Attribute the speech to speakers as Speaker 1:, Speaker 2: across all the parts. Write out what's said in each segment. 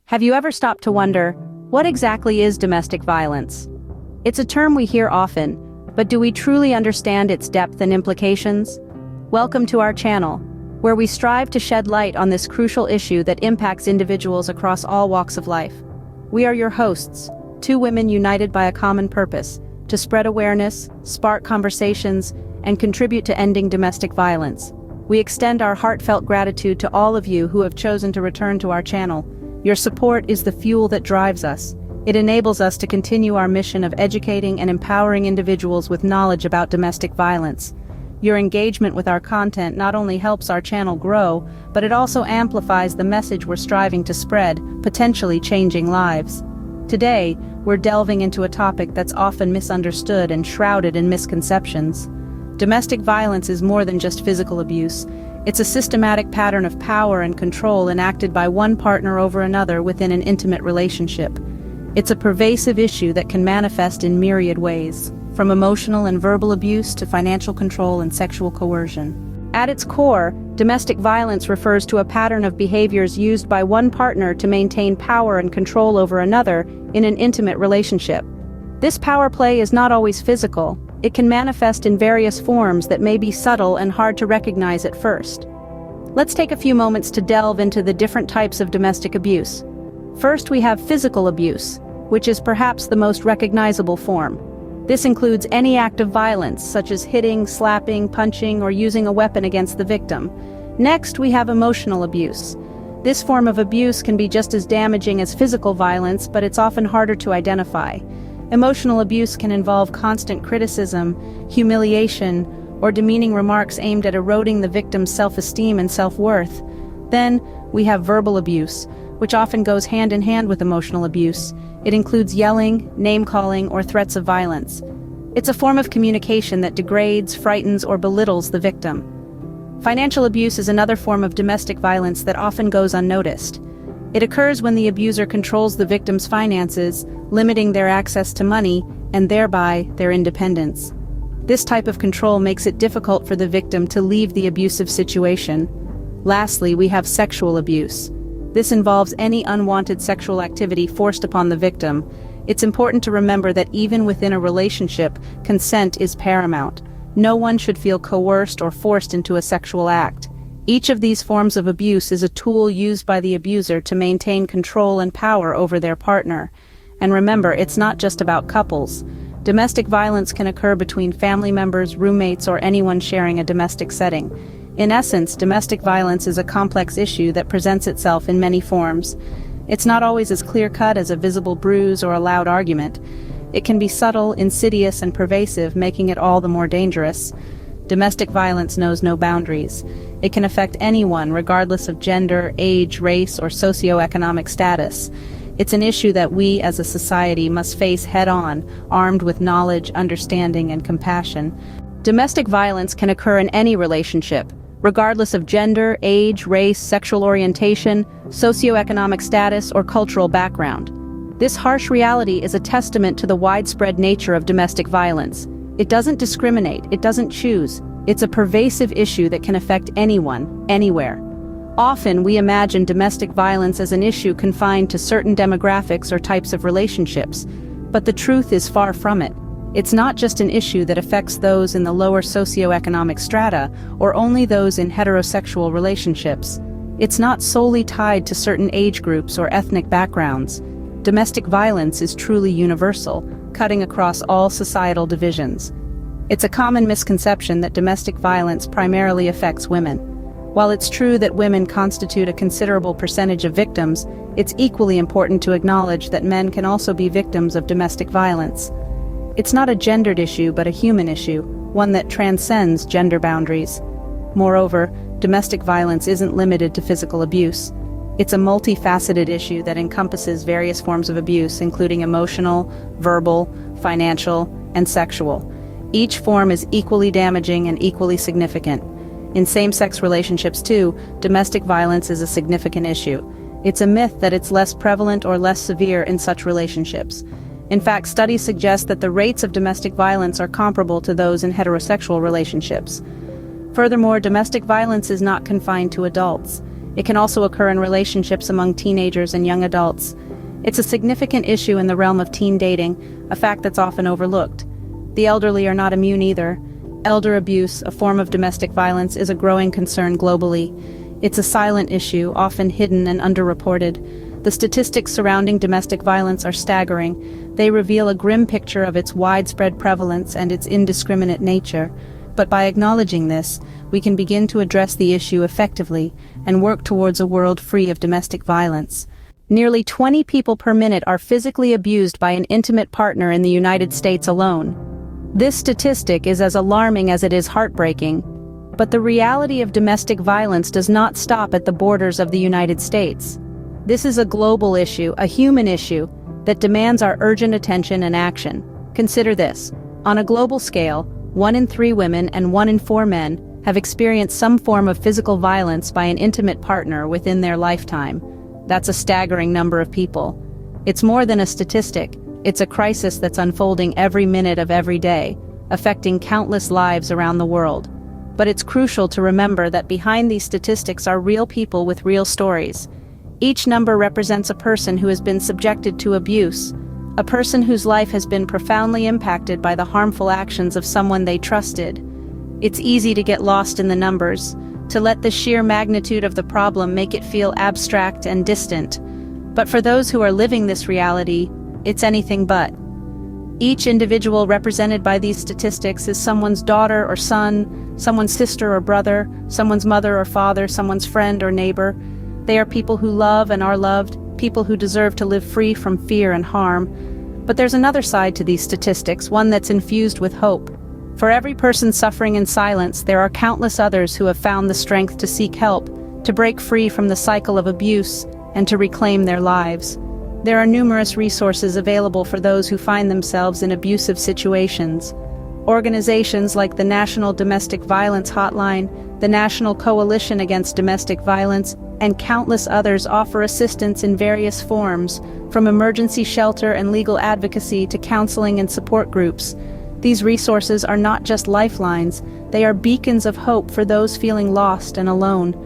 Speaker 1: Have you ever stopped to wonder, what exactly is domestic violence? It's a term we hear often, but do we truly understand its depth and implications? Welcome to our channel, where we strive to shed light on this crucial issue that impacts individuals across all walks of life. We are your hosts, two women united by a common purpose, to spread awareness, spark conversations, and contribute to ending domestic violence. We extend our heartfelt gratitude to all of you who have chosen to return to our channel. Your support is the fuel that drives us. It enables us to continue our mission of educating and empowering individuals with knowledge about domestic violence. Your engagement with our content not only helps our channel grow, but it also amplifies the message we're striving to spread, potentially changing lives. Today, we're delving into a topic that's often misunderstood and shrouded in misconceptions. Domestic violence is more than just physical abuse. It's a systematic pattern of power and control enacted by one partner over another within an intimate relationship. It's a pervasive issue that can manifest in myriad ways, from emotional and verbal abuse to financial control and sexual coercion. At its core, domestic violence refers to a pattern of behaviors used by one partner to maintain power and control over another in an intimate relationship. This power play is not always physical. It can manifest in various forms that may be subtle and hard to recognize at first. Let's take a few moments to delve into the different types of domestic abuse. First, we have physical abuse, which is perhaps the most recognizable form. This includes any act of violence, such as hitting, slapping, punching, or using a weapon against the victim. Next, we have emotional abuse. This form of abuse can be just as damaging as physical violence, but it's often harder to identify. Emotional abuse can involve constant criticism, humiliation, or demeaning remarks aimed at eroding the victim's self-esteem and self-worth. Then, we have verbal abuse, which often goes hand in hand with emotional abuse. It includes yelling, name-calling, or threats of violence. It's a form of communication that degrades, frightens, or belittles the victim. Financial abuse is another form of domestic violence that often goes unnoticed. It occurs when the abuser controls the victim's finances, limiting their access to money, and thereby their independence. This type of control makes it difficult for the victim to leave the abusive situation. Lastly, we have sexual abuse. This involves any unwanted sexual activity forced upon the victim. It's important to remember that even within a relationship, consent is paramount. No one should feel coerced or forced into a sexual act. Each of these forms of abuse is a tool used by the abuser to maintain control and power over their partner. And remember, it's not just about couples. Domestic violence can occur between family members, roommates, or anyone sharing a domestic setting. In essence, domestic violence is a complex issue that presents itself in many forms. It's not always as clear-cut as a visible bruise or a loud argument. It can be subtle, insidious, and pervasive, making it all the more dangerous. Domestic violence knows no boundaries. It can affect anyone, regardless of gender, age, race, or socioeconomic status. It's an issue that we, as a society, must face head-on, armed with knowledge, understanding, and compassion. Domestic violence can occur in any relationship, regardless of gender, age, race, sexual orientation, socioeconomic status, or cultural background. This harsh reality is a testament to the widespread nature of domestic violence. It doesn't discriminate, it doesn't choose. It's a pervasive issue that can affect anyone, anywhere. Often, we imagine domestic violence as an issue confined to certain demographics or types of relationships, but the truth is far from it. It's not just an issue that affects those in the lower socioeconomic strata, or only those in heterosexual relationships. It's not solely tied to certain age groups or ethnic backgrounds. Domestic violence is truly universal, cutting across all societal divisions. It's a common misconception that domestic violence primarily affects women. While it's true that women constitute a considerable percentage of victims, it's equally important to acknowledge that men can also be victims of domestic violence. It's not a gendered issue but a human issue, one that transcends gender boundaries. Moreover, domestic violence isn't limited to physical abuse. It's a multifaceted issue that encompasses various forms of abuse, including emotional, verbal, financial, and sexual. Each form is equally damaging and equally significant. In same-sex relationships too, domestic violence is a significant issue. It's a myth that it's less prevalent or less severe in such relationships. In fact, studies suggest that the rates of domestic violence are comparable to those in heterosexual relationships. Furthermore, domestic violence is not confined to adults. It can also occur in relationships among teenagers and young adults. It's a significant issue in the realm of teen dating, a fact that's often overlooked. The elderly are not immune either. Elder abuse, a form of domestic violence, is a growing concern globally. It's a silent issue, often hidden and underreported. The statistics surrounding domestic violence are staggering. They reveal a grim picture of its widespread prevalence and its indiscriminate nature. But by acknowledging this, we can begin to address the issue effectively and work towards a world free of domestic violence. Nearly 20 people per minute are physically abused by an intimate partner in the United States alone. This statistic is as alarming as it is heartbreaking. But the reality of domestic violence does not stop at the borders of the United States. This is a global issue, a human issue, that demands our urgent attention and action. Consider this. On a global scale, 1 in 3 women and 1 in 4 men have experienced some form of physical violence by an intimate partner within their lifetime. That's a staggering number of people. It's more than a statistic. It's a crisis that's unfolding every minute of every day, affecting countless lives around the world. But it's crucial to remember that behind these statistics are real people with real stories. Each number represents a person who has been subjected to abuse, a person whose life has been profoundly impacted by the harmful actions of someone they trusted. It's easy to get lost in the numbers, to let the sheer magnitude of the problem make it feel abstract and distant. But for those who are living this reality, it's anything but. Each individual represented by these statistics is someone's daughter or son, someone's sister or brother, someone's mother or father, someone's friend or neighbor. They are people who love and are loved, people who deserve to live free from fear and harm. But there's another side to these statistics, one that's infused with hope. For every person suffering in silence, there are countless others who have found the strength to seek help, to break free from the cycle of abuse, and to reclaim their lives. There are numerous resources available for those who find themselves in abusive situations. Organizations like the National Domestic Violence Hotline, the National Coalition Against Domestic Violence, and countless others offer assistance in various forms, from emergency shelter and legal advocacy to counseling and support groups. These resources are not just lifelines, they are beacons of hope for those feeling lost and alone.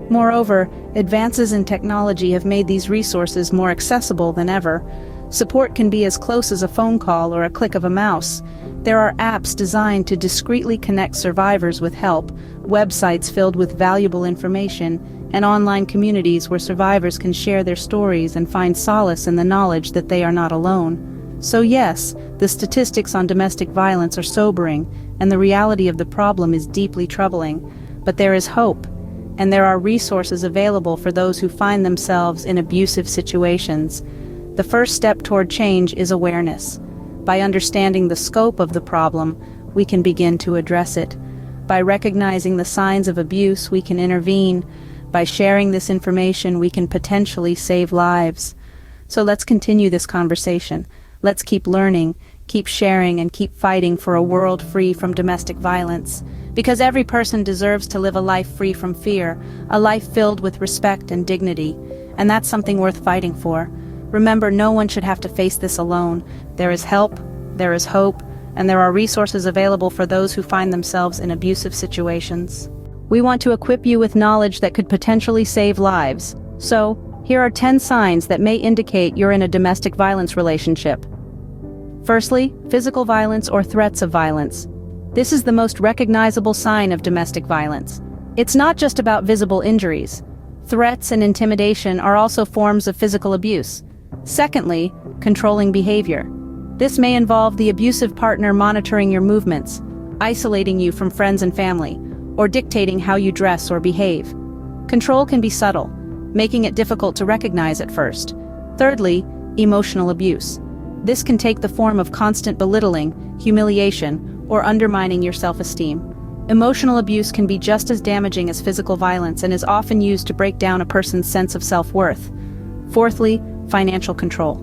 Speaker 1: Moreover, advances in technology have made these resources more accessible than ever. Support can be as close as a phone call or a click of a mouse. There are apps designed to discreetly connect survivors with help, websites filled with valuable information, and online communities where survivors can share their stories and find solace in the knowledge that they are not alone. So yes, the statistics on domestic violence are sobering, and the reality of the problem is deeply troubling. But there is hope, and there are resources available for those who find themselves in abusive situations. The first step toward change is awareness. By understanding the scope of the problem, we can begin to address it. By recognizing the signs of abuse, we can intervene. By sharing this information, we can potentially save lives. So let's continue this conversation. Let's keep learning, keep sharing, and keep fighting for a world free from domestic violence. Because every person deserves to live a life free from fear, a life filled with respect and dignity. And that's something worth fighting for. Remember, no one should have to face this alone. There is help, there is hope, and there are resources available for those who find themselves in abusive situations. We want to equip you with knowledge that could potentially save lives. So, here are 10 signs that may indicate you're in a domestic violence relationship. Firstly, physical violence or threats of violence. This is the most recognizable sign of domestic violence. It's not just about visible injuries. Threats and intimidation are also forms of physical abuse. Secondly, controlling behavior. This may involve the abusive partner monitoring your movements, isolating you from friends and family, or dictating how you dress or behave. Control can be subtle, making it difficult to recognize at first. Thirdly, emotional abuse. This can take the form of constant belittling, humiliation, or undermining your self-esteem. Emotional abuse can be just as damaging as physical violence and is often used to break down a person's sense of self-worth. Fourthly, financial control.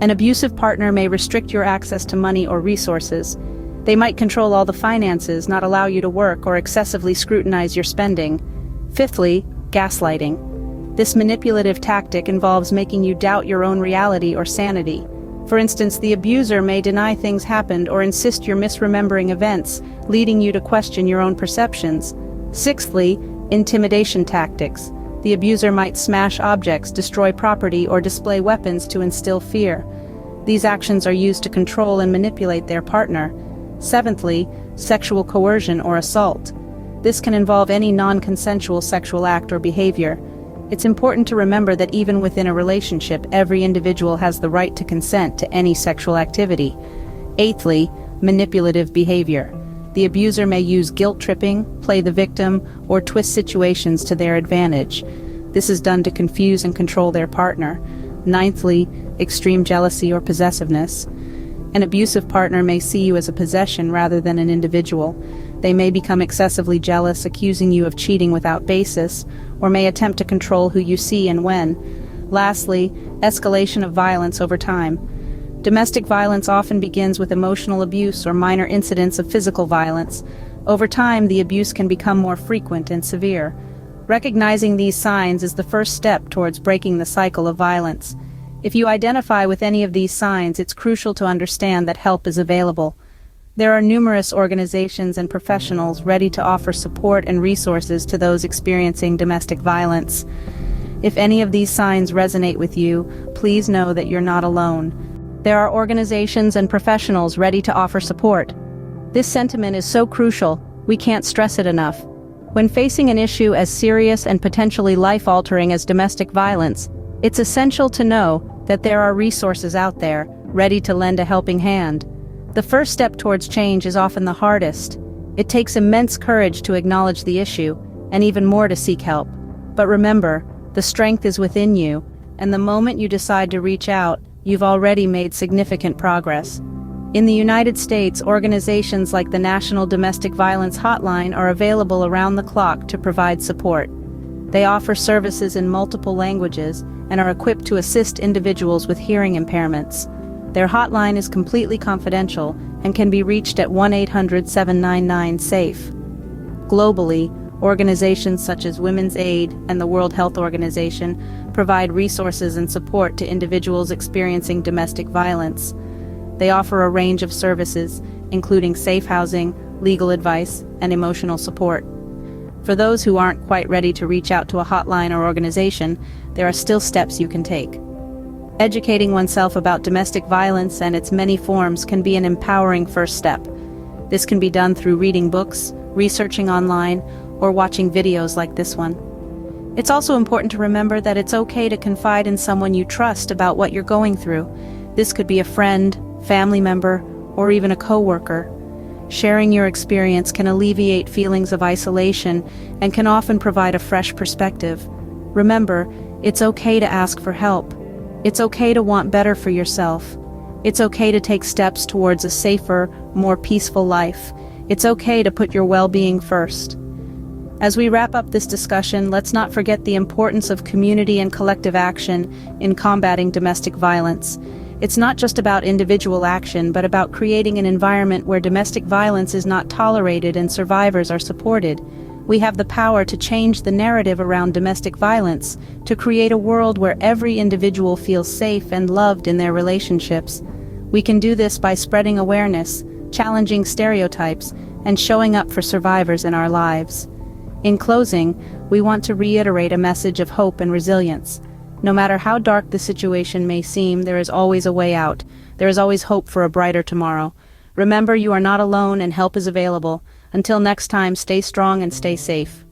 Speaker 1: An abusive partner may restrict your access to money or resources. They might control all the finances, not allow you to work, or excessively scrutinize your spending. Fifthly, gaslighting. This manipulative tactic involves making you doubt your own reality or sanity. For instance, the abuser may deny things happened or insist you're misremembering events, leading you to question your own perceptions. Sixthly, intimidation tactics. The The abuser might smash objects, destroy property, or display weapons to instill fear. These actions are used to control and manipulate their partner. Seventhly, sexual coercion or assault. This can involve any non-consensual sexual act or behavior. It's important to remember that even within a relationship, every individual has the right to consent to any sexual activity. Eighthly, manipulative behavior. The abuser may use guilt-tripping, play the victim, or twist situations to their advantage. This is done to confuse and control their partner. Ninthly, extreme jealousy or possessiveness. An abusive partner may see you as a possession rather than an individual. They may become excessively jealous, accusing you of cheating without basis, or may attempt to control who you see and when. Lastly, escalation of violence over time. Domestic violence often begins with emotional abuse or minor incidents of physical violence. Over time, the abuse can become more frequent and severe. Recognizing these signs is the first step towards breaking the cycle of violence. If you identify with any of these signs, it's crucial to understand that help is available. There are numerous organizations and professionals ready to offer support and resources to those experiencing domestic violence. If any of these signs resonate with you, please know that you're not alone. There are organizations and professionals ready to offer support. This sentiment is so crucial, we can't stress it enough. When facing an issue as serious and potentially life-altering as domestic violence, it's essential to know that there are resources out there, ready to lend a helping hand. The first step towards change is often the hardest. It takes immense courage to acknowledge the issue, and even more to seek help. But remember, the strength is within you, and the moment you decide to reach out, you've already made significant progress. In the United States, organizations like the National Domestic Violence Hotline are available around the clock to provide support. They offer services in multiple languages and are equipped to assist individuals with hearing impairments. Their hotline is completely confidential and can be reached at 1-800-799-SAFE. Globally, organizations such as Women's Aid and the World Health Organization provide resources and support to individuals experiencing domestic violence. They offer a range of services, including safe housing, legal advice, and emotional support. For those who aren't quite ready to reach out to a hotline or organization, there are still steps you can take. Educating oneself about domestic violence and its many forms can be an empowering first step. This can be done through reading books, researching online, or watching videos like this one. It's also important to remember that it's okay to confide in someone you trust about what you're going through. This could be a friend, family member, or even a coworker. Sharing your experience can alleviate feelings of isolation and can often provide a fresh perspective. Remember, it's okay to ask for help. It's okay to want better for yourself. It's okay to take steps towards a safer, more peaceful life. It's okay to put your well-being first. As we wrap up this discussion, let's not forget the importance of community and collective action in combating domestic violence. It's not just about individual action, but about creating an environment where domestic violence is not tolerated and survivors are supported. We have the power to change the narrative around domestic violence, to create a world where every individual feels safe and loved in their relationships. We can do this by spreading awareness, challenging stereotypes, and showing up for survivors in our lives. In closing, we want to reiterate a message of hope and resilience. No matter how dark the situation may seem, there is always a way out. There is always hope for a brighter tomorrow. Remember, you are not alone and help is available. Until next time, stay strong and stay safe.